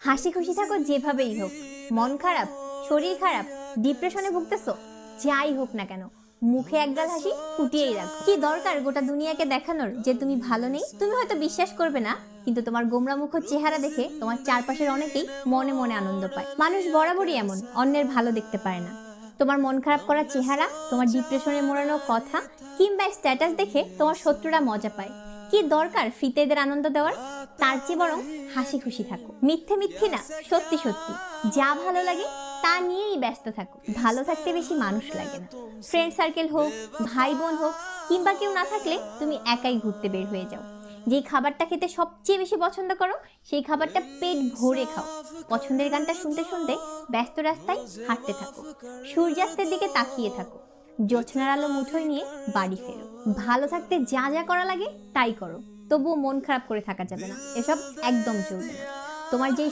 হাসি খুশি থাকো যেভাবেই হোক। মন খারাপ, শরীর খারাপ, ডিপ্রেশনে ভুগতেছো, যাই হোক না কেন মুখে একগাল হাসি ফুটিয়েই রাখো। কি দরকার গোটা দুনিয়াকে দেখানোর যে তুমি ভালো নেই? তুমি হয়তো বিশ্বাস করবে না, কিন্তু তোমার গোমরা মুখ চেহারা দেখে তোমার চারপাশের অনেকেই মনে মনে আনন্দ পায়। মানুষ বরাবরই এমন, অন্যের ভালো দেখতে পারে না। তোমার মন খারাপ করা চেহারা, তোমার ডিপ্রেশনে মোড়ানো কথা কিংবা স্ট্যাটাস দেখে তোমার শত্রুরা মজা পায়। কি দরকার ফিতেদের আনন্দ দেওয়ার? তার চেয়ে বরং হাসি খুশি থাকো। মিথ্যে মিথ্যে না, সত্যি সত্যি যা ভালো লাগে তা নিয়েই ব্যস্ত থাকো। ভালো থাকতে বেশি মানুষ লাগে না। ফ্রেন্ড সার্কেল হোক, ভাই বোন হোক, কিংবা কেউ না থাকলে তুমি একাই ঘুরতে বের হয়ে যাও। যেই খাবারটা খেতে সবচেয়ে বেশি পছন্দ করো সেই খাবারটা পেট ভরে খাও। পছন্দের গানটা শুনতে শুনতে ব্যস্ত রাস্তায় হাঁটতে থাকো। সূর্যাস্তের দিকে তাকিয়ে থাকো। জ্যোৎস্নার আলো মুঠোয় নিয়ে বাড়ি ফেরো। ভালো থাকতে যা যা করা লাগে তাই করো, তবুও মন খারাপ করে থাকা যাবে না। এসব একদম চলবে না। তোমার যেই